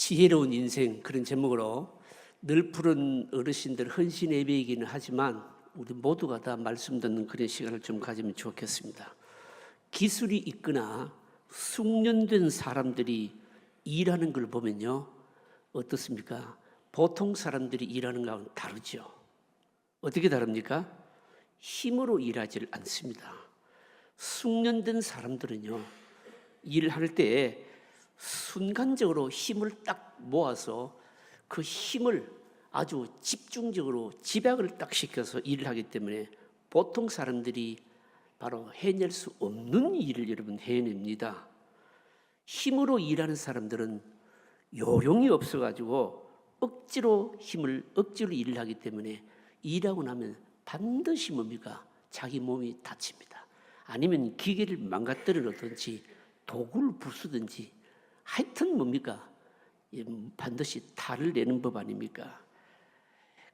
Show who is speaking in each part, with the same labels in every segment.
Speaker 1: 지혜로운 인생 그런 제목으로 늘 푸른 어르신들 헌신 예배이기는 하지만 우리 모두가 다 말씀 듣는 그런 시간을 좀 가지면 좋겠습니다. 기술이 있거나 숙련된 사람들이 일하는 걸 보면요, 어떻습니까? 보통 사람들이 일하는 거하고는 다르죠. 어떻게 다릅니까? 힘으로 일하지 않습니다. 숙련된 사람들은요, 일할 때 순간적으로 힘을 딱 모아서 그 힘을 아주 집중적으로 집약을 딱 시켜서 일을 하기 때문에 보통 사람들이 바로 해낼 수 없는 일을 여러분 해냅니다. 힘으로 일하는 사람들은 요령이 없어가지고 억지로 일을 하기 때문에 일하고 나면 반드시 뭡니까? 자기 몸이 다칩니다. 아니면 기계를 망가뜨리든지 도구를 부수든지 하여튼 뭡니까? 반드시 탈을 내는 법 아닙니까?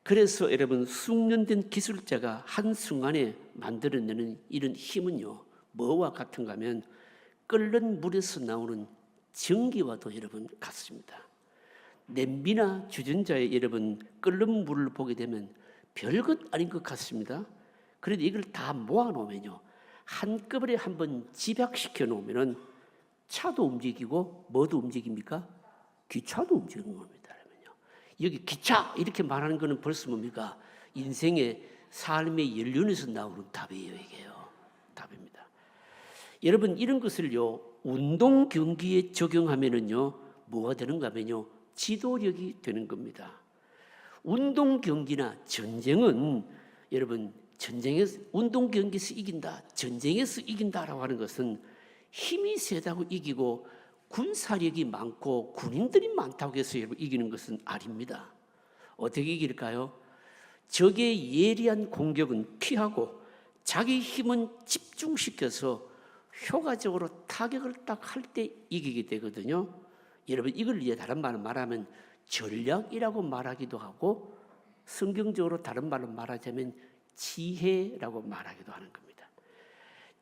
Speaker 1: 그래서 여러분, 숙련된 기술자가 한순간에 만들어내는 이런 힘은요, 뭐와 같은가 하면 끓는 물에서 나오는 전기와도 여러분 같습니다. 냄비나 주전자에 여러분 끓는 물을 보게 되면 별것 아닌 것 같습니다. 그런데 이걸 다 모아놓으면요, 한꺼번에 한번 집약시켜 놓으면은 차도 움직이고 뭐도 움직입니까? 기차도 움직이는 겁니다. 여기 기차 이렇게 말하는 거는 벌써 뭡니까? 인생의 삶의 연륜에서 나오는 답이에요. 이게요, 답입니다. 여러분, 이런 것을요 운동 경기에 적용하면은요 뭐가 되는가 하면요 지도력이 되는 겁니다. 운동 경기나 전쟁은 여러분, 전쟁에서 운동 경기에서 이긴다, 전쟁에서 이긴다라고 하는 것은 힘이 세다고 이기고 군사력이 많고 군인들이 많다고 해서 이기는 것은 아닙니다. 어떻게 이길까요? 적의 예리한 공격은 피하고 자기 힘은 집중시켜서 효과적으로 타격을 딱 할 때 이기게 되거든요. 여러분, 이걸 이제 다른 말로 말하면 전략이라고 말하기도 하고 성경적으로 다른 말로 말하자면 지혜라고 말하기도 하는 겁니다.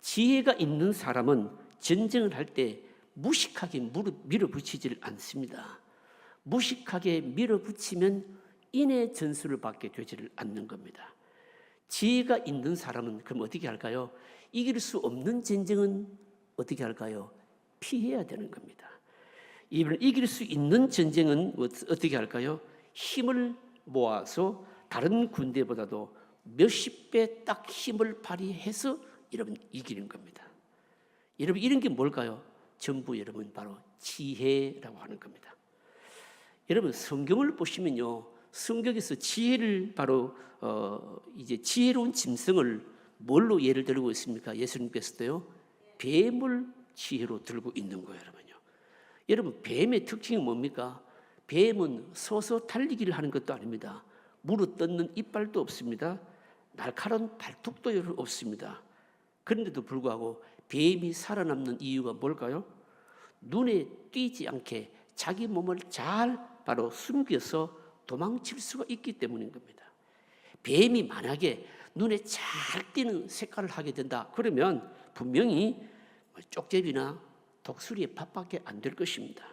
Speaker 1: 지혜가 있는 사람은 전쟁을 할 때 무식하게 밀어붙이질 않습니다. 무식하게 밀어붙이면 인의 전술을 받게 되지를 않는 겁니다. 지혜가 있는 사람은 그럼 어떻게 할까요? 이길 수 없는 전쟁은 어떻게 할까요? 피해야 되는 겁니다. 이길 수 있는 전쟁은 어떻게 할까요? 힘을 모아서 다른 군대보다도 몇십 배 딱 힘을 발휘해서 여러분 이기는 겁니다. 여러분, 이런 게 뭘까요? 전부 여러분 바로 지혜라고 하는 겁니다. 여러분, 성경을 보시면요, 성경에서 지혜를 바로 이제 지혜로운 짐승을 뭘로 예를 들고 있습니까? 예수님께서도요, 뱀을 지혜로 들고 있는 거예요, 여러분요. 여러분, 뱀의 특징이 뭡니까? 뱀은 서서 달리기를 하는 것도 아닙니다. 물어 뜯는 이빨도 없습니다. 날카로운 발톱도 없습니다. 그런데도 불구하고 뱀이 살아남는 이유가 뭘까요? 눈에 띄지 않게 자기 몸을 잘 바로 숨겨서 도망칠 수가 있기 때문인 겁니다. 뱀이 만약에 눈에 잘 띄는 색깔을 하게 된다 그러면 분명히 쪽제비나 독수리의 밥밖에 안 될 것입니다.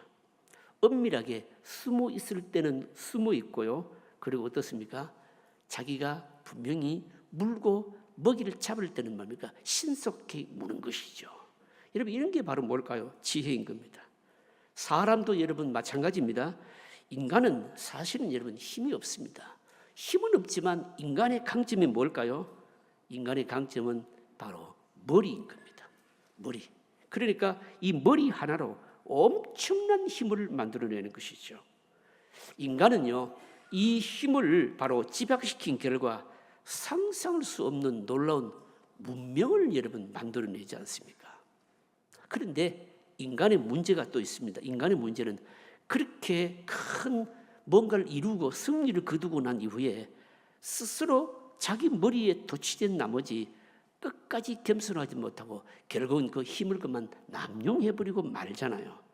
Speaker 1: 은밀하게 숨어 있을 때는 숨어 있고요, 그리고 어떻습니까? 자기가 분명히 물고 먹이를 잡을 때는 뭡니까? 신속히 무는 것이죠. 여러분, 이런 게 바로 뭘까요? 지혜인 겁니다. 사람도 여러분 마찬가지입니다. 인간은 사실은 여러분 힘이 없습니다. 힘은 없지만 인간의 강점이 뭘까요? 인간의 강점은 바로 머리인 겁니다. 머리. 그러니까 이 머리 하나로 엄청난 힘을 만들어내는 것이죠. 인간은요, 이 힘을 바로 집약시킨 결과 상상할 수 없는 놀라운 문명을 여러분 만들어내지 않습니까? 그런데 인간의 문제가 또 있습니다. 인간의 문제는 그렇게 큰 뭔가를 이루고 승리를 거두고 난 이후에 스스로 자기 머리에 도취된 나머지 끝까지 겸손하지 못하고 결국은 그 힘을 그만 남용해버리고 말잖아요.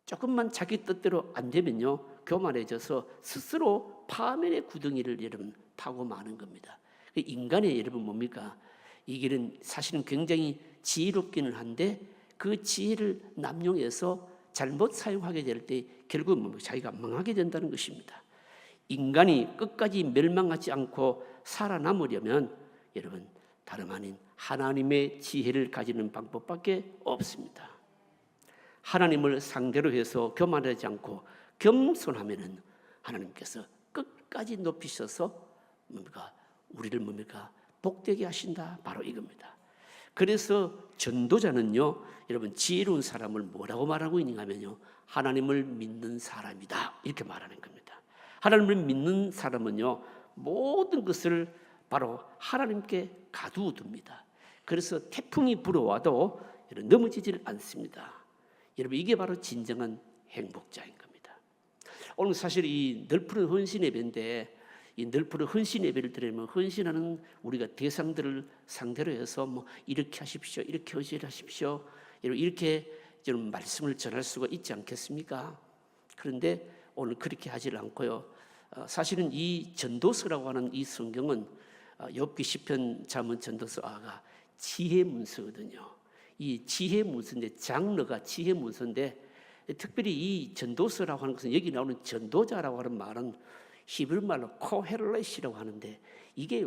Speaker 1: 조금만 자기 뜻대로 안 되면요, 교만해져서 스스로 파멸의 구덩이를 여러분 파고 마는 겁니다. 인간의 여러분 뭡니까? 이 길은 사실은 굉장히 지혜롭기는 한데 그 지혜를 남용해서 잘못 사용하게 될 때 결국은 자기가 망하게 된다는 것입니다. 인간이 끝까지 멸망하지 않고 살아남으려면 여러분 다름 아닌 하나님의 지혜를 가지는 방법밖에 없습니다. 하나님을 상대로 해서 교만하지 않고 겸손하면은 하나님께서 끝까지 높이셔서 우리를 복되게 하신다. 바로 이겁니다. 그래서 전도자는요, 여러분 지혜로운 사람을 뭐라고 말하고 있는가 하면요, 하나님을 믿는 사람이다. 이렇게 말하는 겁니다. 하나님을 믿는 사람은요, 모든 것을 바로 하나님께 가두어둡니다. 그래서 태풍이 불어와도 넘어지질 않습니다. 여러분 이게 바로 진정한 행복자인 겁니다. 오늘 사실 이 널푸른 헌신 예배인데, 이 널푸른 헌신 예배를 드리면 헌신하는 우리가 대상들을 상대로 해서 이렇게 하십시오, 이렇게 헌신하십시오, 이렇게 좀 말씀을 전할 수가 있지 않겠습니까? 그런데 오늘 그렇게 하질 않고요. 사실은 이 전도서라고 하는 이 성경은 욥기 시편 잠언 전도서가 지혜 문서거든요. 이 지혜 문서인데 장르가 지혜 문서인데, 특별히 이 전도서라고 하는 것은 여기 나오는 전도자라고 하는 말은 히브리 말로 코헬렛이라고 하는데, 이게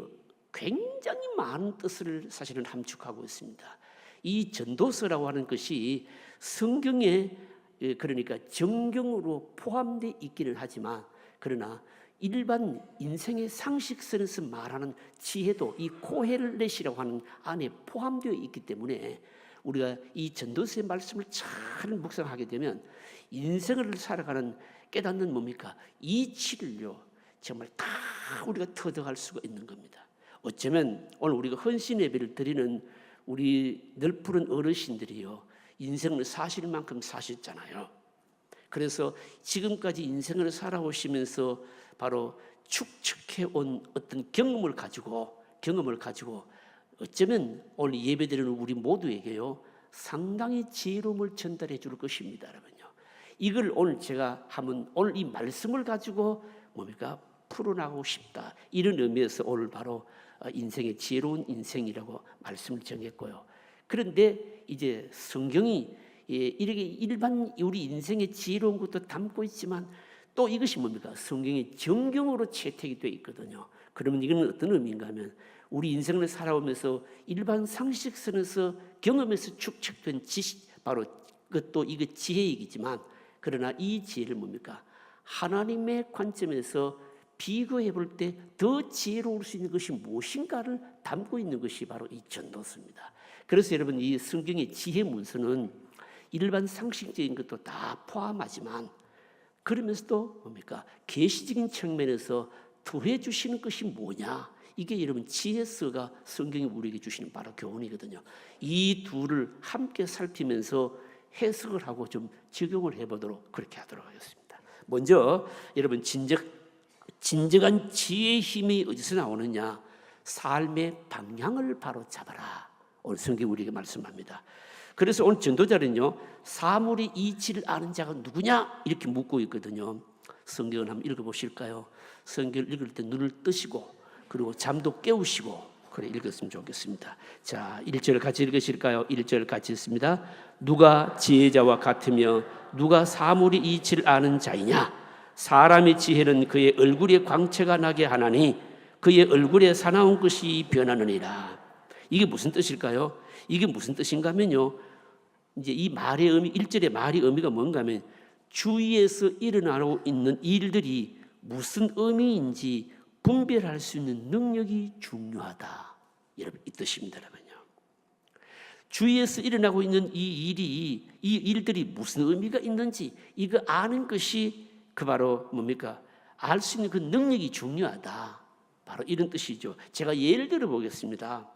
Speaker 1: 굉장히 많은 뜻을 사실은 함축하고 있습니다. 이 전도서라고 하는 것이 성경에, 그러니까 정경으로 포함되어 있기는 하지만, 그러나 일반 인생의 상식선에서 말하는 지혜도 이 코헬렛이라고 하는 안에 포함되어 있기 때문에 우리가 이 전도서의 말씀을 잘 묵상하게 되면 인생을 살아가는 깨닫는 이치를요 정말 다 우리가 터득할 수가 있는 겁니다. 어쩌면 오늘 우리가 헌신 예배를 드리는 우리 널푸른 어르신들이요, 인생을 사실 만큼 사셨잖아요. 그래서 지금까지 인생을 살아오시면서 바로 축적해온 어떤 경험을 가지고 어쩌면 오늘 예배드리는 우리 모두에게요 상당히 지혜로움을 전달해 줄 것입니다. 여러분요, 이걸 오늘 제가 하면 오늘 이 말씀을 가지고 풀어나가고 싶다, 이런 의미에서 오늘 바로 인생의 지혜로운 인생이라고 말씀을 정했고요. 그런데 이제 성경이 이렇게 일반 우리 인생의 지혜로운 것도 담고 있지만 또 이것이 성경의 정경으로 채택이 되어 있거든요. 그러면 이건 어떤 의미인가 하면 우리 인생을 살아오면서 일반 상식선에서 경험에서 축적된 지식, 바로 그것도 이거 지혜이지만, 그러나 이 지혜를 하나님의 관점에서 비교해 볼 때 더 지혜로울 수 있는 것이 무엇인가를 담고 있는 것이 바로 이 전도서입니다. 그래서 여러분 이 성경의 지혜 문서는 일반 상식적인 것도 다 포함하지만, 그러면서도 계시적인 측면에서 더해 주시는 것이 뭐냐, 이게 여러분 지혜서가 성경이 우리에게 주시는 바로 교훈이거든요. 이 둘을 함께 살피면서 해석을 하고 좀 적용을 해보도록 그렇게 하도록 하겠습니다. 먼저 여러분 진정한 지혜의 힘이 어디서 나오느냐, 삶의 방향을 바로 잡아라, 오늘 성경이 우리에게 말씀합니다. 그래서 오늘 전도자는요, 사물의 이치를 아는 자가 누구냐 이렇게 묻고 있거든요. 성경을 한번 읽어보실까요? 성경을 읽을 때 눈을 뜨시고 그리고 잠도 깨우시고 그래 읽었으면 좋겠습니다. 자, 1절 같이 읽으실까요? 1절 같이 읽습니다. 누가 지혜자와 같으며 누가 사물의 이치를 아는 자이냐? 사람의 지혜는 그의 얼굴에 광채가 나게 하나니 그의 얼굴에 사나운 것이 변하느니라. 이게 무슨 뜻일까요? 이게 무슨 뜻인가 하면요, 이제 이 말의 의미, 1절의 말의 의미가 뭔가 하면 주위에서 일어나고 있는 일들이 무슨 의미인지 분별할 수 있는 능력이 중요하다, 여러분 이 뜻입니다. 여러분요, 주위에서 일어나고 있는 이 일들이 무슨 의미가 있는지 이거 아는 것이 그 바로 알 수 있는 그 능력이 중요하다, 바로 이런 뜻이죠. 제가 예를 들어 보겠습니다.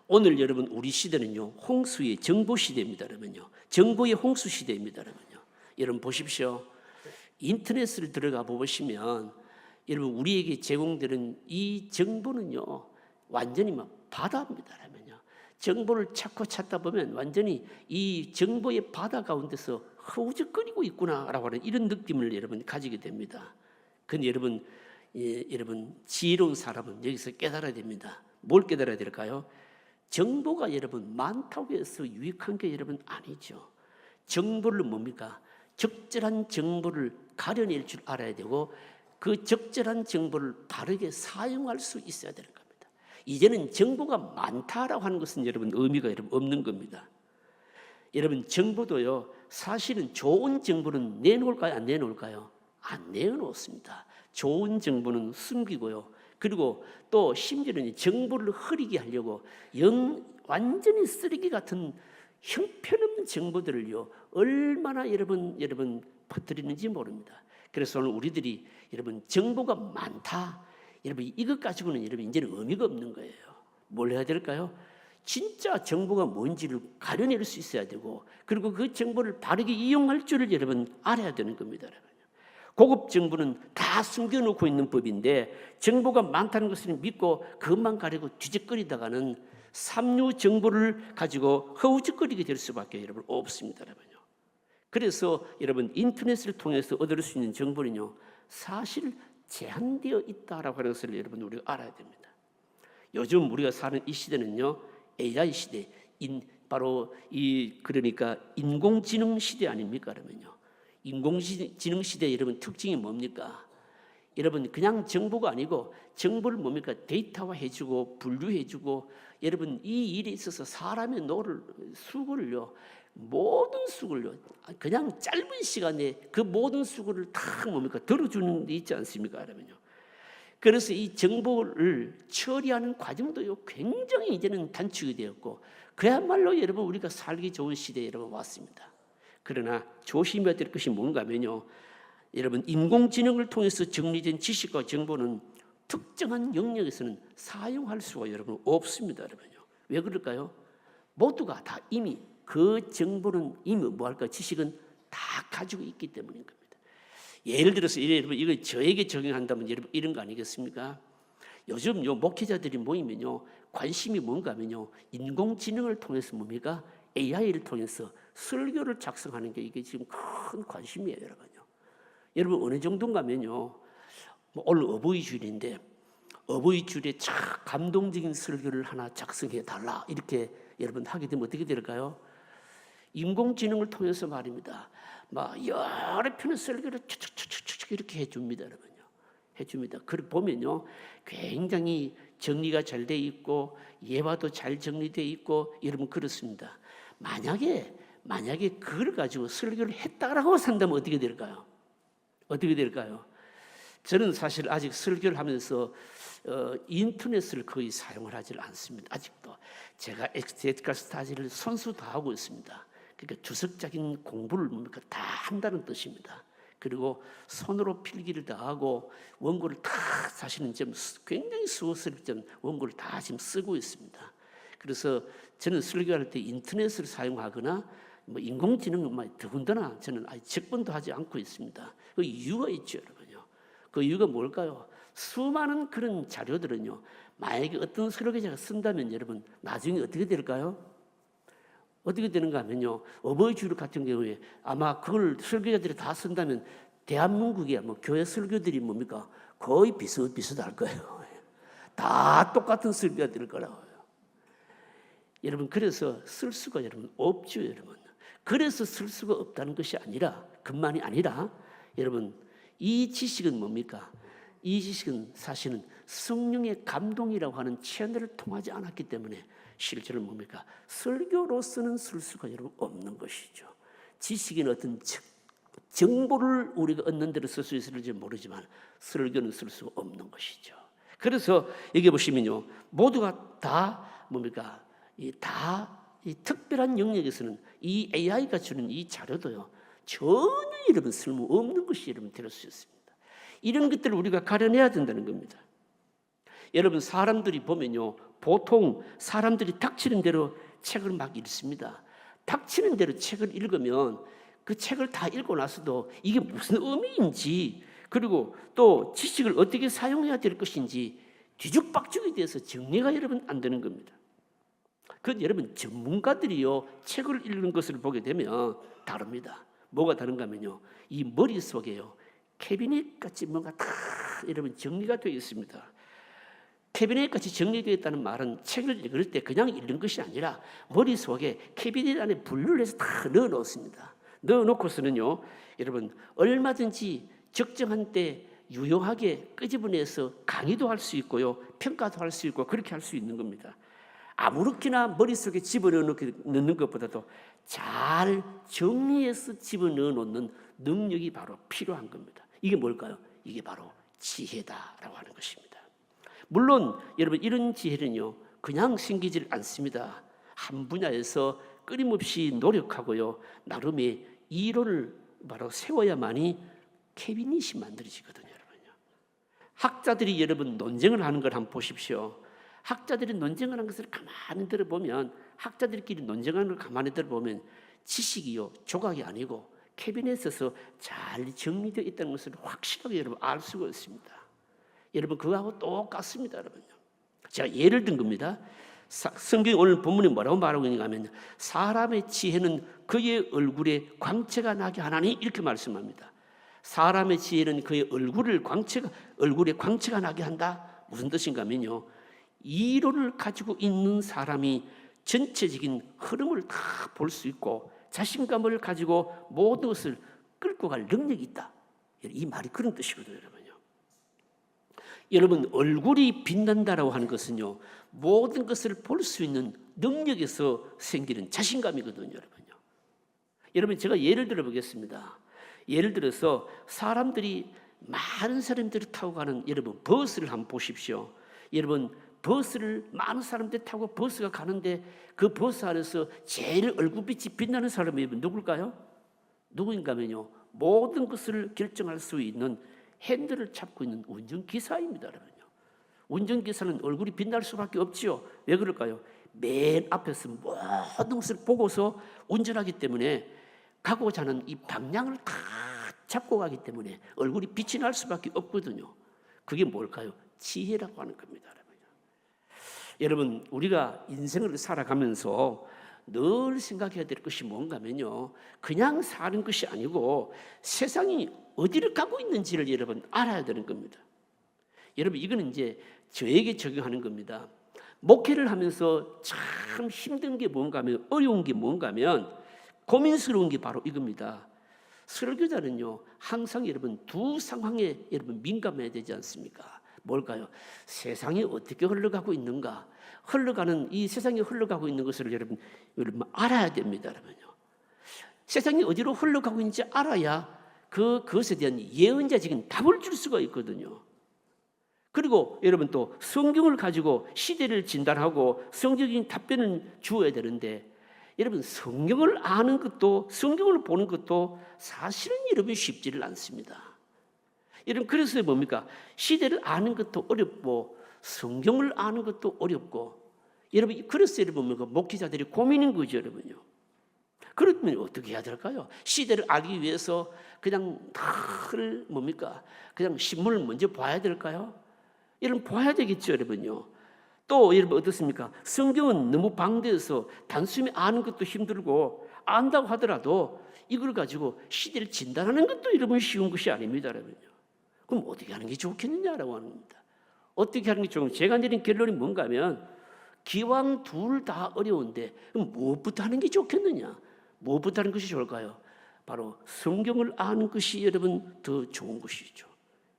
Speaker 1: 오늘 여러분 우리 시대는요 홍수의 정보 시대입니다. 여러분요, 정보의 홍수 시대입니다. 여러분요, 여러분 보십시오. 인터넷을 들어가 보시면 여러분 우리에게 제공되는 이 정보는요 완전히 바다입니다. 여러분요, 정보를 찾다 보면 완전히 이 정보의 바다 가운데서 허우적거리고 있구나라고 하는 이런 느낌을 여러분 가지게 됩니다. 근데 여러분 지혜로운 사람은 여기서 깨달아야 됩니다. 뭘 깨달아야 될까요? 정보가 여러분 많다고 해서 유익한 게 여러분 아니죠. 정보를 적절한 정보를 가려낼 줄 알아야 되고 그 적절한 정보를 바르게 사용할 수 있어야 되는 겁니다. 이제는 정보가 많다라고 하는 것은 여러분 의미가 여러분 없는 겁니다. 여러분 정보도요, 사실은 좋은 정보는 내놓을까요? 안 내놓을까요? 안 내놓습니다. 좋은 정보는 숨기고요. 그리고 또 심지어는 정보를 흐리게 하려고 완전히 쓰레기 같은 형편없는 정보들을요 얼마나 여러분 퍼뜨리는지 모릅니다. 그래서 오늘 우리들이 여러분 정보가 많다, 여러분 이것 가지고는 여러분 이제는 의미가 없는 거예요. 뭘 해야 될까요? 진짜 정보가 뭔지를 가려낼 수 있어야 되고, 그리고 그 정보를 바르게 이용할 줄을 여러분 알아야 되는 겁니다. 고급 정보는 다 숨겨놓고 있는 법인데 정보가 많다는 것을 믿고 그것만 가리고 뒤적거리다가는 삼류 정보를 가지고 허우적거리게 될 수밖에 여러분 없습니다. 여러분요. 그래서 여러분 인터넷을 통해서 얻을 수 있는 정보는요 사실 제한되어 있다라고 하는 것을 여러분 우리가 알아야 됩니다. 요즘 우리가 사는 이 시대는요 AI 시대, 바로 그러니까 인공지능 시대 아닙니까? 그러면요 인공지능 시대 여러분 특징이 뭡니까? 여러분 그냥 정보가 아니고 정보를 뭡니까? 데이터화해주고 분류해주고, 여러분 이 일에 있어서 사람의 수고를요 모든 수고를요 그냥 짧은 시간에 그 모든 수고를 다 뭡니까? 들어주는 데 있지 않습니까? 그러면요. 그래서 이 정보를 처리하는 과정도요 굉장히 이제는 단축이 되었고 그야말로 여러분 우리가 살기 좋은 시대에 여러분 왔습니다. 그러나 조심해야 될 것이 뭔가 하면요, 여러분 인공지능을 통해서 정리된 지식과 정보는 특정한 영역에서는 사용할 수가 여러분 없습니다. 여러분요. 왜 그럴까요? 모두가 다 이미 그 정보는 이미 뭐할까 지식은 다 가지고 있기 때문인 겁니다. 예를 들어서 여러분 이거 저에게 적용한다면 여러분 이런 거 아니겠습니까? 요즘 목회자들이 모이면요 관심이 뭔가 하면요 인공지능을 통해서 뭡니까? AI를 통해서 설교를 작성하는 게 이게 지금 큰 관심이에요, 여러분요. 여러분 어느 정도인가 하면요, 오늘 어버이주일인데 어버이주일에 참 감동적인 설교를 하나 작성해 달라 이렇게 여러분 하게 되면 어떻게 될까요? 인공지능을 통해서 말입니다. 막 여러 편의 설교를 툭툭툭툭 이렇게 해줍니다, 여러분요. 해줍니다. 그걸 보면요, 굉장히 정리가 잘 돼 있고 예화도 잘 정리돼 있고 여러분 그렇습니다. 만약에 그걸 가지고 설교를 했다라고 산다면 어떻게 될까요? 어떻게 될까요? 저는 사실 아직 설교를 하면서 인터넷을 거의 사용을 하지 않습니다. 아직도 제가 엑스테티컬 스타디를 선수 다 하고 있습니다. 그러니까 주석적인 공부를 뭡니까 다 한다는 뜻입니다. 그리고 손으로 필기를 다 하고 원고를 다 사실은 좀 굉장히 수고스럽게 좀 원고를 다 지금 쓰고 있습니다. 그래서 저는 설교할 때 인터넷을 사용하거나 인공지능 더군다나 저는 아예 접근도 하지 않고 있습니다. 그 이유가 있죠, 여러분요. 그 이유가 뭘까요? 수많은 그런 자료들은요, 만약에 어떤 설교자가 쓴다면 여러분 나중에 어떻게 될까요? 어떻게 되는가 하면요, 어버이주일 같은 경우에 아마 그걸 설교자들이 다 쓴다면 대한민국의 교회 설교들이 뭡니까? 거의 비슷할 거예요. 다 똑같은 설교가 될 거라고요. 여러분 그래서 쓸 수가 여러분 없죠, 여러분. 그래서 쓸 수가 없다는 것이 아니라 그만이 아니라 여러분 이 지식은 뭡니까? 이 지식은 사실은 성령의 감동이라고 하는 채널을 통하지 않았기 때문에 실제로 뭡니까? 설교로서는 쓸 수가 여러분 없는 것이죠. 지식인 어떤 정보를 우리가 얻는 데로 쓸 수 있을지 모르지만 설교는 쓸 수 없는 것이죠. 그래서 여기 보시면요, 모두가 다 뭡니까? 이 특별한 영역에서는 이 AI가 주는 이 자료도요 전혀 여러분 쓸모 없는 것이 여러분 될 수 있습니다. 이런 것들을 우리가 가려내야 된다는 겁니다. 여러분 사람들이 보면요, 보통 사람들이 닥치는 대로 책을 막 읽습니다. 닥치는 대로 책을 읽으면 그 책을 다 읽고 나서도 이게 무슨 의미인지, 그리고 또 지식을 어떻게 사용해야 될 것인지 뒤죽박죽에 대해서 정리가 여러분 안 되는 겁니다. 그 여러분 전문가들이요 책을 읽는 것을 보게 되면 다릅니다. 뭐가 다른가 하면요, 이 머릿속에요 캐비넷 같이 뭔가 다 여러분 정리가 되어 있습니다. 캐비넷 같이 정리되어 있다는 말은 책을 읽을 때 그냥 읽는 것이 아니라 머릿속에 캐비넷 안에 분류를 해서 다 넣어 놓습니다. 넣어놓고서는요, 여러분 얼마든지 적정한 때 유용하게 끄집어내서 강의도 할 수 있고요, 평가도 할 수 있고 그렇게 할 수 있는 겁니다. 아무렇게나 머릿속에 집어넣는 것보다도 잘 정리해서 집어넣어 놓는 능력이 바로 필요한 겁니다. 이게 뭘까요? 이게 바로 지혜다라고 하는 것입니다. 물론 여러분 이런 지혜는요 그냥 생기질 않습니다. 한 분야에서 끊임없이 노력하고요 나름의 이론을 바로 세워야만이 캐비닛이 만들어지거든요. 여러분요. 학자들이 여러분 논쟁을 하는 걸 한번 보십시오. 학자들이 논쟁을 하는 것을 가만히 들어보면, 학자들끼리 논쟁하는 걸 가만히 들어보면 지식이요 조각이 아니고 캐비닛에서 잘 정리되어 있다는 것을 확실하게 여러분 알 수가 있습니다. 여러분 그거하고 똑같습니다. 여러분요. 제가 예를 든 겁니다. 성경이 오늘 본문에 뭐라고 말하고 있는가 하면 사람의 지혜는 그의 얼굴에 광채가 나게 하나니 이렇게 말씀합니다. 사람의 지혜는 그의 얼굴에 광채가 나게 한다. 무슨 뜻인가 하면요, 이론을 가지고 있는 사람이 전체적인 흐름을 다 볼 수 있고 자신감을 가지고 모든 것을 끌고 갈 능력이 있다. 이 말이 그런 뜻이거든요. 여러분 얼굴이 빛난다라고 하는 것은요 모든 것을 볼 수 있는 능력에서 생기는 자신감이거든요. 여러분 제가 예를 들어 보겠습니다. 예를 들어서 많은 사람들이 타고 가는 여러분 버스를 한번 보십시오. 여러분 버스를 많은 사람들이 타고 버스가 가는데 그 버스 안에서 제일 얼굴빛이 빛나는 사람이 누굴까요? 누구인가 하면요 모든 것을 결정할 수 있는 핸들을 잡고 있는 운전기사입니다. 운전기사는 얼굴이 빛날 수밖에 없지요. 왜 그럴까요? 맨 앞에서 모든 것을 보고서 운전하기 때문에 가고자 하는 이 방향을 다 잡고 가기 때문에 얼굴이 빛이 날 수밖에 없거든요. 그게 뭘까요? 지혜라고 하는 겁니다. 여러분 우리가 인생을 살아가면서 늘 생각해야 될 것이 뭔가 하면요 그냥 사는 것이 아니고 세상이 어디를 가고 있는지를 여러분 알아야 되는 겁니다. 여러분 이거는 이제 저에게 적용하는 겁니다. 목회를 하면서 참 힘든 게 뭔가 하면 어려운 게 뭔가 하면 고민스러운 게 바로 이겁니다. 설교자는요 항상 여러분 두 상황에 여러분 민감해야 되지 않습니까? 뭘까요? 세상이 어떻게 흘러가고 있는가? 이 세상이 흘러가고 있는 것을 여러분 알아야 됩니다. 여러분요. 세상이 어디로 흘러가고 있는지 알아야 그것에 대한 예언자적인 답을 줄 수가 있거든요. 그리고 여러분 또 성경을 가지고 시대를 진단하고 성경적인 답변을 주어야 되는데 여러분 성경을 아는 것도 성경을 보는 것도 사실은 여러분 쉽지를 않습니다. 여러분 그래서 뭡니까? 시대를 아는 것도 어렵고 성경을 아는 것도 어렵고 여러분 그래서 여러분 목회자들이 고민인 거죠. 여러분요. 그러면 어떻게 해야 될까요? 시대를 알기 위해서 그냥 그냥 신문을 먼저 봐야 될까요? 여러분 봐야 되겠죠. 여러분요. 또 여러분 어떻습니까? 성경은 너무 방대해서 단순히 아는 것도 힘들고 안다고 하더라도 이걸 가지고 시대를 진단하는 것도 여러분 쉬운 것이 아닙니다. 여러분요. 그럼 어떻게 하는 게 좋겠느냐라고 하는 겁니다. 어떻게 하는 게 좋은 제가 내린 결론이 뭔가 하면 기왕 둘 다 어려운데 그럼 무엇부터 하는 게 좋겠느냐? 무엇부터 하는 것이 좋을까요? 바로 성경을 아는 것이 여러분 더 좋은 것이죠.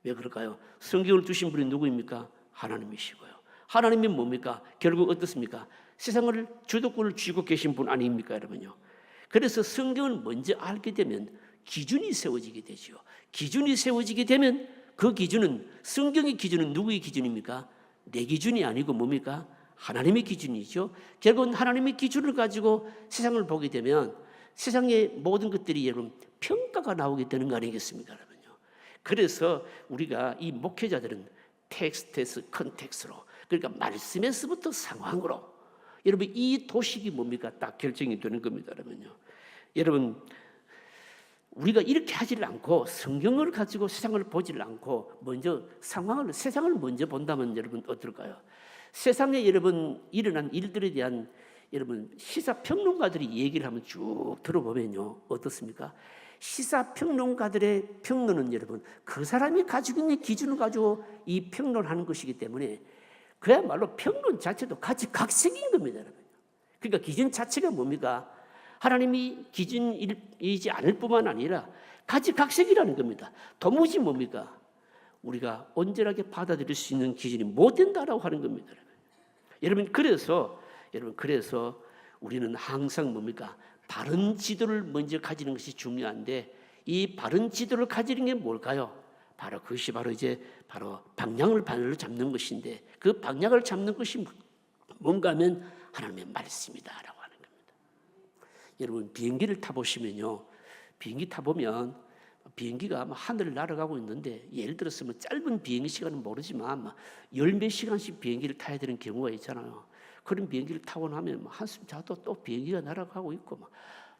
Speaker 1: 왜 그럴까요? 성경을 주신 분이 누구입니까? 하나님이시고요. 하나님이 뭡니까? 결국 어떻습니까? 세상을 주도권을 쥐고 계신 분 아닙니까? 여러분요. 그래서 성경을 먼저 알게 되면 기준이 세워지게 되죠. 기준이 세워지게 되면 그 기준은 성경의 기준은 누구의 기준입니까? 내 기준이 아니고 뭡니까? 하나님의 기준이죠. 결국은 하나님의 기준을 가지고 세상을 보게 되면 세상의 모든 것들이 여러분 평가가 나오게 되는 거 아니겠습니까? 여러분요. 그래서 우리가 이 목회자들은 텍스트에서 컨텍스트로 그러니까 말씀에서부터 상황으로 여러분 이 도식이 뭡니까? 딱 결정이 되는 겁니다. 여러분요. 여러분 우리가 이렇게 하지를 않고 성경을 가지고 세상을 보지를 않고 먼저 세상을 먼저 본다면 여러분 어떨까요? 세상에 여러분 일어난 일들에 대한 여러분 시사평론가들이 얘기를 하면 쭉 들어보면요 어떻습니까? 시사평론가들의 평론은 여러분 그 사람이 가지고 있는 기준을 가지고 이 평론하는 것이기 때문에 그야말로 평론 자체도 같이 각색인 겁니다. 여러분. 그러니까 기준 자체가 뭡니까? 하나님이 기준이지 않을 뿐만 아니라 가지각색이라는 겁니다. 도무지 뭡니까? 우리가 온전하게 받아들일 수 있는 기준이 못 된다라고 하는 겁니다. 여러분 그래서 우리는 항상 뭡니까? 바른 지도를 먼저 가지는 것이 중요한데 이 바른 지도를 가지는 게 뭘까요? 바로 그것이 바로 방향을 발로 잡는 것인데 그 방향을 잡는 것이 뭔가 하면 하나님의 말씀이다라고 하는 겁니다. 여러분 비행기를 타보시면요, 비행기 타보면 비행기가 하늘을 날아가고 있는데 예를 들어서 짧은 비행기 시간은 모르지만 열 몇 시간씩 비행기를 타야 되는 경우가 있잖아요. 그런 비행기를 타고 나면 한숨 자도 또 비행기가 날아가고 있고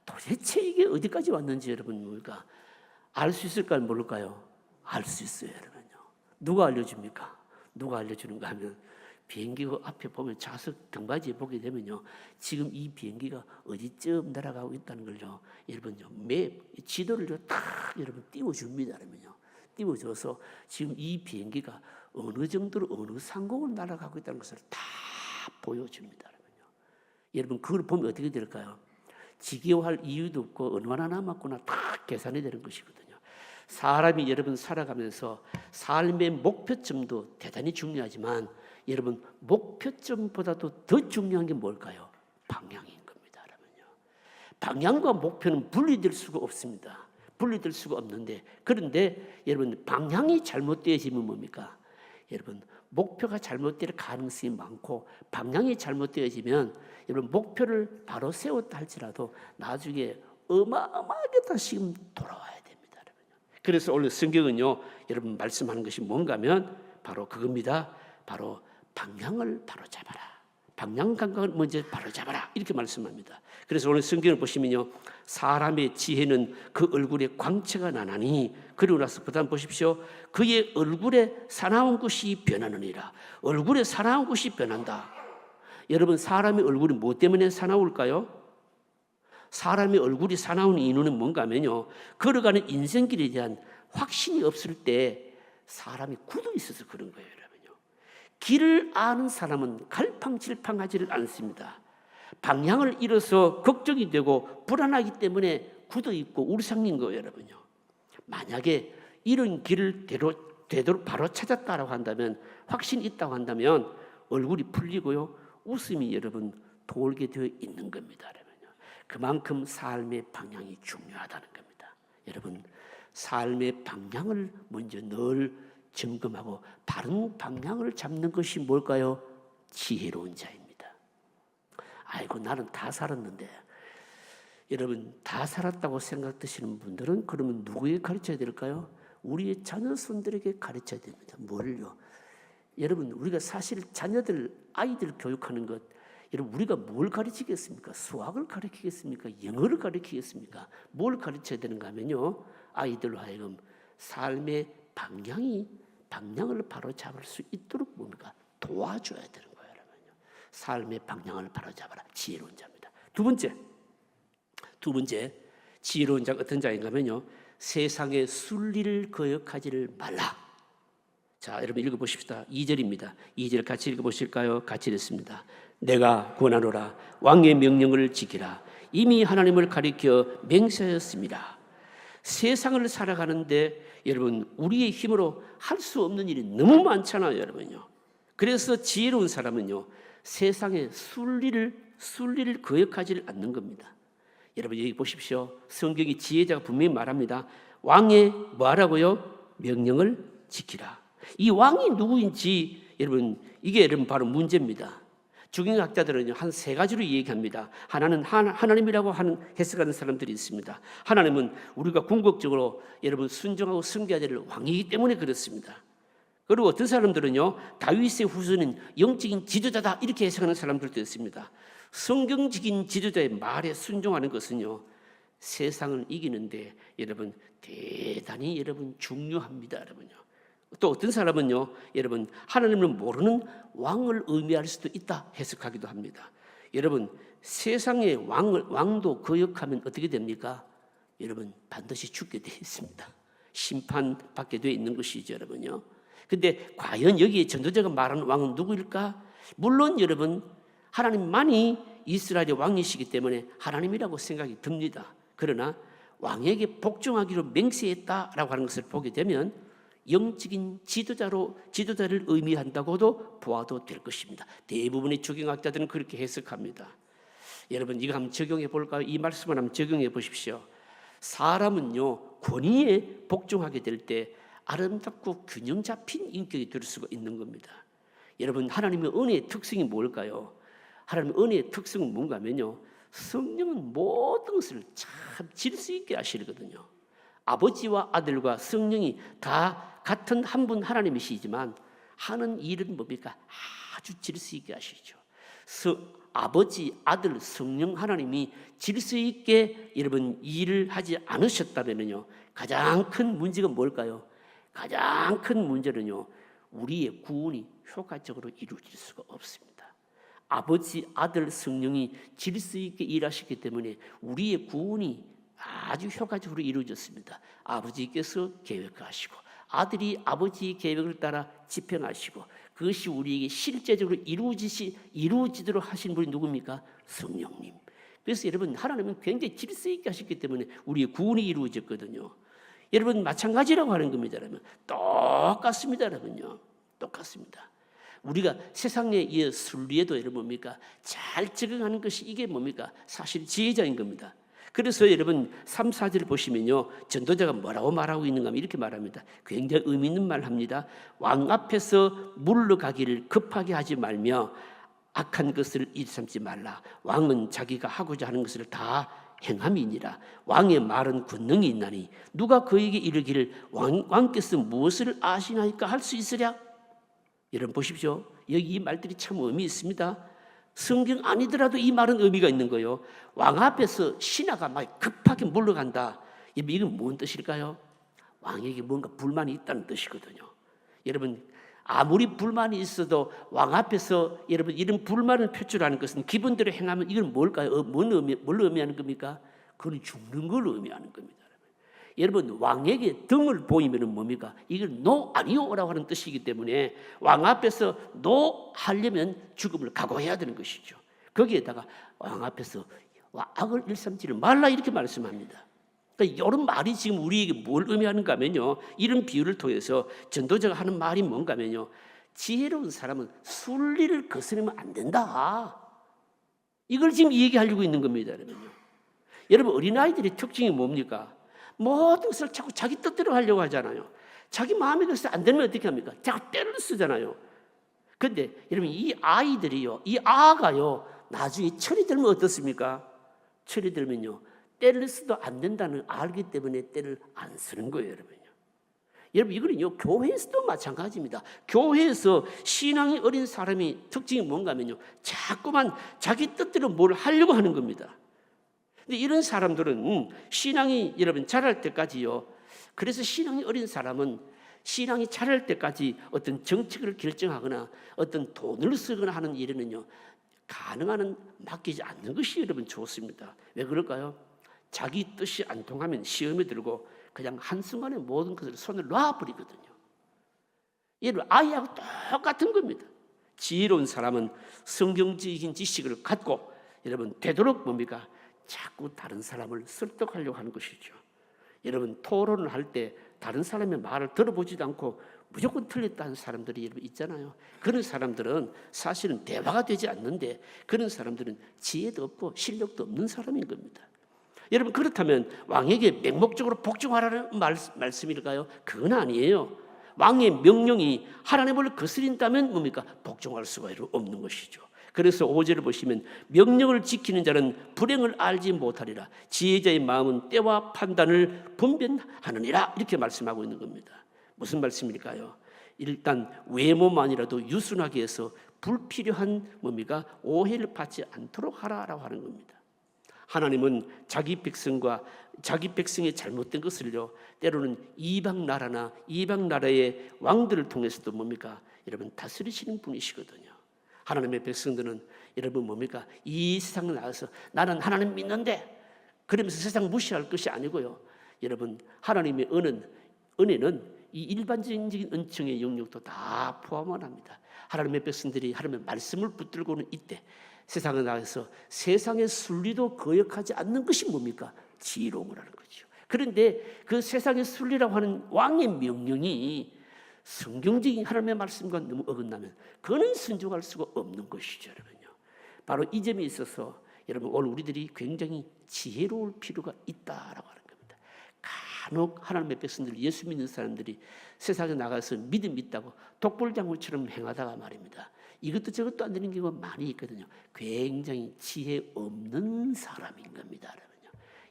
Speaker 1: 도대체 이게 어디까지 왔는지 여러분 우리가 알 수 있을까요? 모를까요? 알 수 있어요, 여러분요. 누가 알려줍니까? 누가 알려주는가 하면 비행기 앞에 보면 좌석 등받이에 보게 되면요, 지금 이 비행기가 어디쯤 날아가고 있다는 걸요, 여러분요, 맵 지도를 탁 여러분 띄워줍니다, 여러분요. 띄워줘서 지금 이 비행기가 어느 정도로 어느 상공을 날아가고 있다는 것을 다 보여줍니다, 여러분요. 여러분 그걸 보면 어떻게 될까요? 지겨워할 이유도 없고 얼마나 남았구나 다 계산이 되는 것이거든요. 사람이 여러분 살아가면서 삶의 목표점도 대단히 중요하지만 여러분 목표점보다도 더 중요한 게 뭘까요? 방향인 겁니다, 여러분요. 방향과 목표는 분리될 수가 없습니다. 분리될 수가 없는데 그런데 여러분 방향이 잘못되어지면 뭡니까? 여러분 목표가 잘못될 가능성이 많고 방향이 잘못되어지면 여러분 목표를 바로 세웠다 할지라도 나중에 어마어마하게 다시 돌아와야 됩니다, 여러분요. 그래서 오늘 성경은요, 여러분 말씀하는 것이 뭔가 하면 바로 그겁니다. 바로 방향을 바로 잡아라. 방향 감각을 먼저 바로 잡아라. 이렇게 말씀합니다. 그래서 오늘 성경을 보시면요, 사람의 지혜는 그 얼굴에 광채가 나나니 그리고 나서 그다음 보십시오. 그의 얼굴에 사나운 것이 변하느니라. 얼굴에 사나운 것이 변한다. 여러분 사람의 얼굴이 무엇 때문에 사나울까요? 사람의 얼굴이 사나운 이유는 뭔가 하면요, 걸어가는 인생길에 대한 확신이 없을 때 사람이 굳어 있어서 그런 거예요, 여러분요. 길을 아는 사람은 갈팡질팡하지를 않습니다. 방향을 잃어서 걱정이 되고 불안하기 때문에 굳어 있고 울상인 거예요, 여러분요. 만약에 이런 길을 되도록 바로 찾았다라고 한다면, 확신이 있다고 한다면 얼굴이 풀리고요, 웃음이 여러분 돌게 되어 있는 겁니다, 여러분요. 그만큼 삶의 방향이 중요하다는 겁니다. 여러분 삶의 방향을 먼저 늘 점검하고 바른 방향을 잡는 것이 뭘까요? 지혜로운 자입니다. 아이고 나는 다 살았는데, 여러분 다 살았다고 생각되시는 분들은 그러면 누구에게 가르쳐야 될까요? 우리의 자녀손들에게 가르쳐야 됩니다. 뭘요? 여러분 우리가 사실 아이들 교육하는 것, 여러분 우리가 뭘 가르치겠습니까? 수학을 가르치겠습니까? 영어를 가르치겠습니까? 뭘 가르쳐야 되는가 하면요, 아이들로 하여금 삶의 방향을 바로 잡을 수 있도록 뭡니까? 도와줘야 되는 거예요, 여러분요. 삶의 방향을 바로 잡아라. 지혜로운 자입니다. 두 번째 지혜로운 자가 어떤 자인가 하면요, 세상의 순리를 거역하지를 말라. 자, 여러분 읽어보십시다. 2절입니다. 2절 같이 읽어보실까요? 같이 읽습니다. 내가 권하노라. 왕의 명령을 지키라. 이미 하나님을 가리켜 맹세하였습니다. 세상을 살아가는데 여러분 우리의 힘으로 할 수 없는 일이 너무 많잖아요, 여러분요. 그래서 지혜로운 사람은요, 세상의 순리를 거역하지 않는 겁니다. 여러분 여기 보십시오. 성경이 지혜자가 분명히 말합니다. 왕의 뭐하라고요? 명령을 지키라. 이 왕이 누구인지 여러분 이게 여러분 바로 문제입니다. 중경학자들은 한 세 가지로 얘기합니다. 하나는 하나님이라고 하는 해석하는 사람들이 있습니다. 하나님은 우리가 궁극적으로 여러분 순종하고 섬겨야 될 왕이기 때문에 그렇습니다. 그리고 어떤 사람들은요, 다윗의 후손은 영적인 지도자다 이렇게 해석하는 사람들도 있습니다. 성경적인 지도자의 말에 순종하는 것은요, 세상을 이기는데 여러분 대단히 여러분 중요합니다, 여러분요. 또 어떤 사람은요, 여러분 하나님을 모르는 왕을 의미할 수도 있다 해석하기도 합니다. 여러분 세상의 왕도 거역하면 어떻게 됩니까? 여러분 반드시 죽게 되어 있습니다. 심판받게 되어 있는 것이죠, 여러분요. 근데 과연 여기에 전도자가 말하는 왕은 누구일까? 물론 여러분 하나님만이 이스라엘의 왕이시기 때문에 하나님이라고 생각이 듭니다. 그러나 왕에게 복종하기로 맹세했다라고 하는 것을 보게 되면 영적인 지도자를 의미한다고도 보아도 될 것입니다. 대부분의 주경학자들은 그렇게 해석합니다. 여러분 이거 한번 적용해 볼까요? 이 말씀을 한번 적용해 보십시오. 사람은요 권위에 복종하게 될 때 아름답고 균형 잡힌 인격이 될 수가 있는 겁니다. 여러분 하나님의 은혜의 특성이 뭘까요? 하나님의 은혜의 특성은 뭔가 하면요, 성령은 모든 것을 참 질서 있게 하시거든요. 아버지와 아들과 성령이 다 같은 한 분 하나님이시지만 하는 일은 뭡니까? 아주 질서 있게 하시죠. 아버지, 아들, 성령 하나님이 질서 있게 여러분 일을 하지 않으셨다면요, 가장 큰 문제가 뭘까요? 가장 큰 문제는요, 우리의 구원이 효과적으로 이루어질 수가 없습니다. 아버지, 아들, 성령이 질서 있게 일하시기 때문에 우리의 구원이 아주 효과적으로 이루어졌습니다. 아버지께서 계획하시고 아들이 아버지의 계획을 따라 집행하시고 그것이 우리에게 실제적으로 이루어지도록 하신 분이 누굽니까? 성령님. 그래서 여러분 하나님은 굉장히 질서 있게 하셨기 때문에 우리의 구원이 이루어졌거든요. 여러분 마찬가지라고 하는 겁니다. 여러분 똑같습니다. 여러분요, 똑같습니다. 우리가 세상의 순리에도 여러분 뭡니까? 잘 적응하는 것이 이게 뭡니까? 사실 지혜자인 겁니다. 그래서 여러분 3, 4절을 보시면요, 전도자가 뭐라고 말하고 있는가 하면 이렇게 말합니다. 굉장히 의미 있는 말을 합니다. 왕 앞에서 물러가기를 급하게 하지 말며 악한 것을 일삼지 말라. 왕은 자기가 하고자 하는 것을 다 행함이니라. 왕의 말은 권능이 있나니 누가 그에게 이르기를 왕께서 무엇을 아시나이까 할 수 있으랴? 여러분 보십시오. 여기 이 말들이 참 의미 있습니다. 성경 아니더라도 이 말은 의미가 있는 거예요. 왕 앞에서 신하가 막 급하게 물러간다. 이건 뭔 뜻일까요? 왕에게 뭔가 불만이 있다는 뜻이거든요. 여러분 아무리 불만이 있어도 왕 앞에서 여러분 이런 불만을 표출하는 것은 기본대로 행하면 이건 뭘까요? 뭘 의미하는 겁니까? 그건 죽는 걸 의미하는 겁니다. 여러분 왕에게 등을 보이면 뭡니까? 이건 노 아니오라고 하는 뜻이기 때문에 왕 앞에서 노 하려면 죽음을 각오해야 되는 것이죠. 거기에다가 왕 앞에서 악을 일삼지를 말라 이렇게 말씀합니다. 그러니까 이런 말이 지금 우리에게 뭘 의미하는가 하면요, 이런 비유를 통해서 전도자가 하는 말이 뭔가 하면요, 지혜로운 사람은 순리를 거스르면 안 된다. 이걸 지금 얘기하려고 있는 겁니다. 여러분 어린아이들의 특징이 뭡니까? 모든 것을 자꾸 자기 뜻대로 하려고 하잖아요. 자기 마음에 들어서 안 되면 어떻게 합니까? 자꾸 때를 쓰잖아요. 그런데 여러분 이 아이들이요, 이 아가요, 나중에 철이 들면 어떻습니까? 철이 들면요, 때를 써도 안 된다는 알기 때문에 때를 안 쓰는 거예요, 여러분요. 여러분 이거는요, 교회에서도 마찬가지입니다. 교회에서 신앙이 어린 사람이 특징이 뭔가 하면요, 자꾸만 자기 뜻대로 뭘 하려고 하는 겁니다. 근데 이런 사람들은 신앙이 여러분 자랄 때까지요. 그래서 신앙이 어린 사람은 신앙이 자랄 때까지 어떤 정책을 결정하거나 어떤 돈을 쓰거나 하는 일에는요, 가능한 한 맡기지 않는 것이 여러분 좋습니다. 왜 그럴까요? 자기 뜻이 안 통하면 시험에 들고 그냥 한순간에 모든 것을 손을 놔버리거든요. 여러분 아이하고 똑같은 겁니다. 지혜로운 사람은 성경적인 지식을 갖고 여러분 되도록 뭡니까? 자꾸 다른 사람을 설득하려고 하는 것이죠. 여러분 토론을 할 때 다른 사람의 말을 들어보지도 않고 무조건 틀렸다는 사람들이 여러분 있잖아요. 그런 사람들은 사실은 대화가 되지 않는데 그런 사람들은 지혜도 없고 실력도 없는 사람인 겁니다. 여러분 그렇다면 왕에게 맹목적으로 복종하라는 말씀일까요? 그건 아니에요. 왕의 명령이 하나님을 거스린다면 뭡니까? 복종할 수가 없는 것이죠. 그래서 5절을 보시면 명령을 지키는 자는 불행을 알지 못하리라. 지혜자의 마음은 때와 판단을 분별하느니라. 이렇게 말씀하고 있는 겁니다. 무슨 말씀일까요? 일단 외모만이라도 유순하게 해서 불필요한 뭡니까? 오해를 받지 않도록 하라라고 하는 겁니다. 하나님은 자기 백성의 잘못된 것을요, 때로는 이방 나라나 이방 나라의 왕들을 통해서도 뭡니까? 여러분 다스리시는 분이시거든요. 하나님의 백성들은 여러분 뭡니까? 이 세상을 나가서 나는 하나님 믿는데 그러면서 세상 무시할 것이 아니고요. 여러분 하나님의 은혜는 이 일반적인 은총의 영역도 다 포함을 합니다. 하나님의 백성들이 하나님의 말씀을 붙들고는 이때 세상에 나가서 세상의 순리도 거역하지 않는 것이 뭡니까? 지혜로움을 하는 거죠. 그런데 그 세상의 순리라고 하는 왕의 명령이 성경적인 하나님의 말씀과 너무 어긋나면 그는 순종할 수가 없는 것이죠, 여러분요. 바로 이 점에 있어서 여러분 오늘 우리들이 굉장히 지혜로울 필요가 있다라고 하는 겁니다. 간혹 하나님의 백성들, 예수 믿는 사람들이 세상에 나가서 믿음 있다고 독불장군처럼 행하다가 말입니다. 이것도 저것도 안 되는 경우가 많이 있거든요. 굉장히 지혜 없는 사람인 겁니다, 여러분요.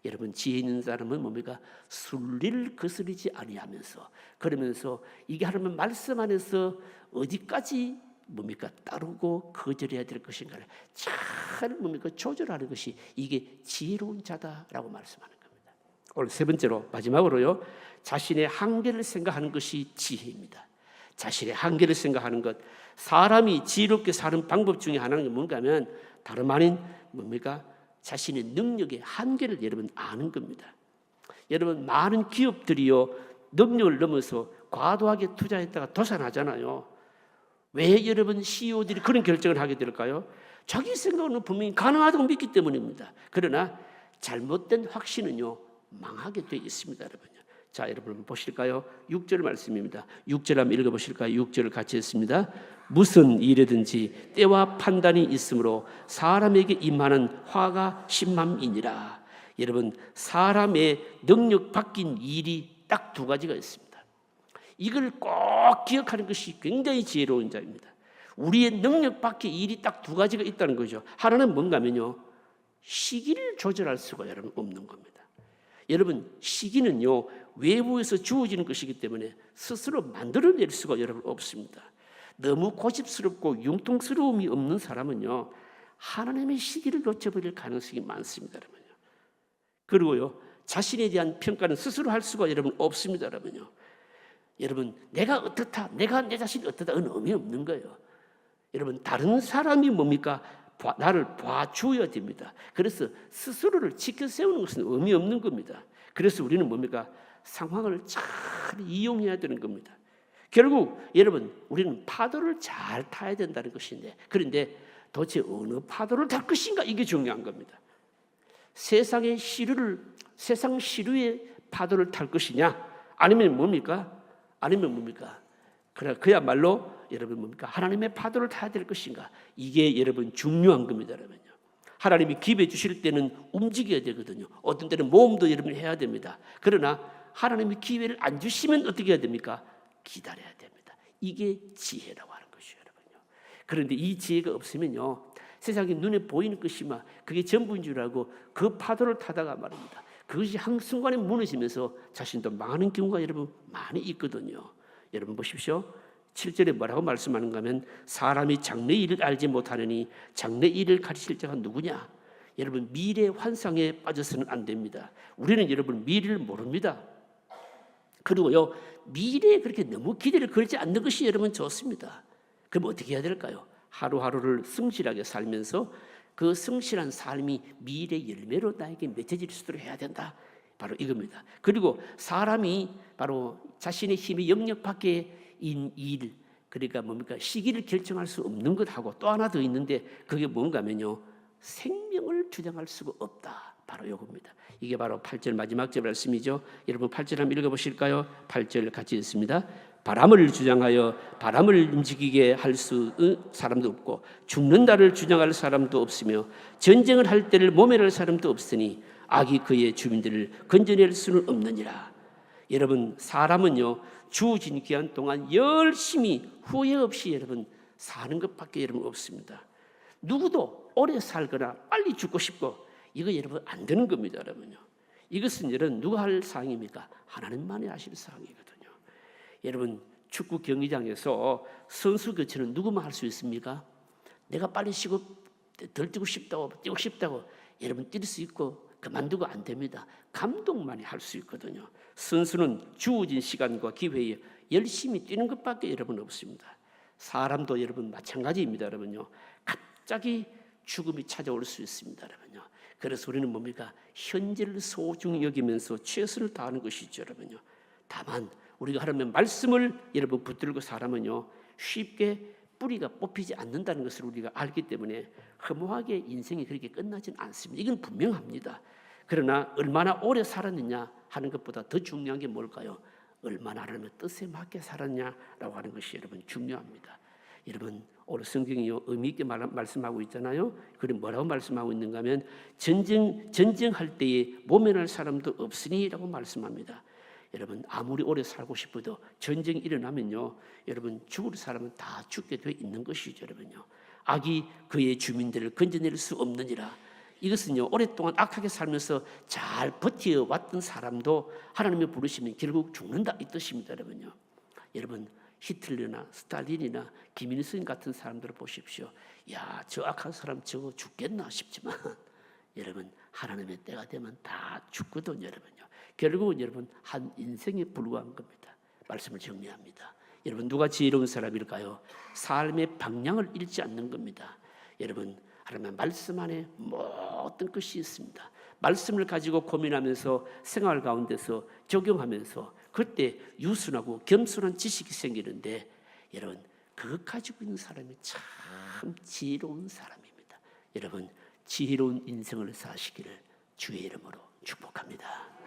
Speaker 1: 여러분 지혜 있는 사람은 뭡니까? 순리를 거스르지 아니하면서 그러면서 이게 하나님의 말씀 안에서 어디까지 뭡니까? 따르고 거절해야 될 것인가를 잘 뭡니까? 조절하는 것이 이게 지혜로운 자다라고 말씀하는 겁니다. 오늘 세 번째로 마지막으로요. 자신의 한계를 생각하는 것이 지혜입니다. 자신의 한계를 생각하는 것. 사람이 지혜롭게 사는 방법 중에 하나는 뭔가 하면 다름 아닌 뭡니까? 자신의 능력의 한계를 여러분 아는 겁니다. 여러분 많은 기업들이요. 능력을 넘어서 과도하게 투자했다가 도산하잖아요. 왜 여러분 CEO들이 그런 결정을 하게 될까요? 자기 생각은 분명히 가능하다고 믿기 때문입니다. 그러나 잘못된 확신은요 망하게 되어 있습니다, 여러분요. 자, 여러분 보실까요? 6절 말씀입니다. 6절 한번 읽어보실까요? 6절을 같이 했습니다. 무슨 일이든지 때와 판단이 있으므로 사람에게 임하는 화가 심함이니라. 여러분 사람의 능력 바뀐 일이 딱 두 가지가 있습니다. 이걸 꼭 기억하는 것이 굉장히 지혜로운 자입니다. 우리의 능력 밖에 일이 딱 두 가지가 있다는 거죠. 하나는 뭔가면요, 시기를 조절할 수가 여러분 없는 겁니다. 여러분 시기는요 외부에서 주어지는 것이기 때문에 스스로 만들어낼 수가 여러분 없습니다. 너무 고집스럽고 융통스러움이 없는 사람은요 하나님의 시기를 놓쳐버릴 가능성이 많습니다, 여러분요. 그리고요 자신에 대한 평가는 스스로 할 수가 여러분 없습니다, 여러분요. 여러분 내가 어떻다, 내가 내 자신이 어떻다는 의미 없는 거예요. 여러분 다른 사람이 뭡니까? 나를 봐줘야 됩니다. 그래서 스스로를 지켜 세우는 것은 의미 없는 겁니다. 그래서 우리는 뭡니까? 상황을 잘 이용해야 되는 겁니다. 결국 여러분 우리는 파도를 잘 타야 된다는 것인데, 그런데 도대체 어느 파도를 탈 것인가, 이게 중요한 겁니다. 세상 시류의 파도를 탈 것이냐, 아니면 뭡니까? 그야말로 여러분 뭡니까? 하나님의 파도를 타야 될 것인가? 이게 여러분 중요한 겁니다, 여러분요. 하나님이 기회 주실 때는 움직여야 되거든요. 어떤 때는 모험도 여러분 해야 됩니다. 그러나 하나님이 기회를 안 주시면 어떻게 해야 됩니까? 기다려야 됩니다. 이게 지혜라고 하는 것이에요, 여러분요. 그런데 이 지혜가 없으면요, 세상에 눈에 보이는 것이만 그게 전부인 줄 알고 그 파도를 타다가 말입니다. 그것이 한순간에 무너지면서 자신도 망하는 경우가 여러분 많이 있거든요. 여러분 보십시오. 7절에 뭐라고 말씀하는가 하면 사람이 장래 일을 알지 못하느니 장래 일을 가르칠 자가 누구냐? 여러분 미래 환상에 빠져서는 안 됩니다. 우리는 여러분 미래를 모릅니다. 그리고요 미래에 그렇게 너무 기대를 걸지 않는 것이 여러분 좋습니다. 그럼 어떻게 해야 될까요? 하루하루를 성실하게 살면서 그 성실한 삶이 미래 열매로 나에게 맺혀질 수 있도록 해야 된다. 바로 이겁니다. 그리고 사람이 바로 자신의 힘의 영역 밖에 일, 그러니까 뭡니까? 시기를 결정할 수 없는 것하고 또 하나 더 있는데 그게 뭔가면요, 생명을 주장할 수가 없다. 바로 이겁니다. 이게 바로 8절 마지막 절 말씀이죠. 여러분 8절 한번 읽어보실까요? 8절 같이 읽습니다. 바람을 주장하여 바람을 움직이게 할 사람도 없고 죽는다를 주장할 사람도 없으며 전쟁을 할 때를 모면할 사람도 없으니 악이 그의 주민들을 건져낼 수는 없느니라. 여러분 사람은요 주어진 기간 동안 열심히 후회 없이 여러분 사는 것밖에 여러분 없습니다. 누구도 오래 살거나 빨리 죽고 싶고 이거 여러분 안 되는 겁니다, 여러분요. 이것은 여러분 누가 할 사항입니까? 하나님만이 하실 사항이거든요. 여러분 축구 경기장에서 선수 교체는 누구만 할 수 있습니까? 내가 빨리 쉬고 덜 뛰고 싶다고 여러분 뛸 수 있고 그만두고 안 됩니다. 감독만이 할 수 있거든요. 선수는 주어진 시간과 기회에 열심히 뛰는 것밖에 여러분 없습니다. 사람도 여러분 마찬가지입니다, 여러분요. 갑자기 죽음이 찾아올 수 있습니다, 여러분요. 그래서 우리는 뭡니까? 현재를 소중히 여기면서 최선을 다하는 것이죠, 여러분요. 다만 우리가 하나님의 말씀을 여러분 붙들고 살아면요 쉽게 뿌리가 뽑히지 않는다는 것을 우리가 알기 때문에 허무하게 인생이 그렇게 끝나진 않습니다. 이건 분명합니다. 그러나 얼마나 오래 살았느냐 하는 것보다 더 중요한 게 뭘까요? 얼마나 하나님의 뜻에 맞게 살았냐라고 하는 것이 여러분 중요합니다. 여러분 오늘 성경이 의미 있게 말씀하고 있잖아요. 그럼 뭐라고 말씀하고 있는가 하면 전쟁할 때에 모면할 사람도 없으니라고 말씀합니다. 여러분 아무리 오래 살고 싶어도 전쟁이 일어나면요, 여러분 죽을 사람은 다 죽게 돼 있는 것이죠, 여러분요. 악이 그의 주민들을 건져낼 수 없느니라. 이것은요, 오랫동안 악하게 살면서 잘 버텨왔던 사람도 하나님의 부르시면 결국 죽는다 이 뜻입니다, 여러분요. 여러분 히틀러나 스탈린이나 김일성 같은 사람들을 보십시오. 야, 저 악한 사람 저거 죽겠나 싶지만 여러분 하나님의 때가 되면 다 죽거든요, 여러분요. 결국은 여러분 한 인생에 불과한 겁니다. 말씀을 정리합니다. 여러분 누가 지혜로운 사람일까요? 삶의 방향을 잃지 않는 겁니다. 여러분 하나님의 말씀 안에 모든 것이 있습니다. 말씀을 가지고 고민하면서 생활 가운데서 적용하면서 그때 유순하고 겸손한 지식이 생기는데 여러분 그것 가지고 있는 사람이 참 지혜로운 사람입니다. 여러분 지혜로운 인생을 사시기를 주의 이름으로 축복합니다.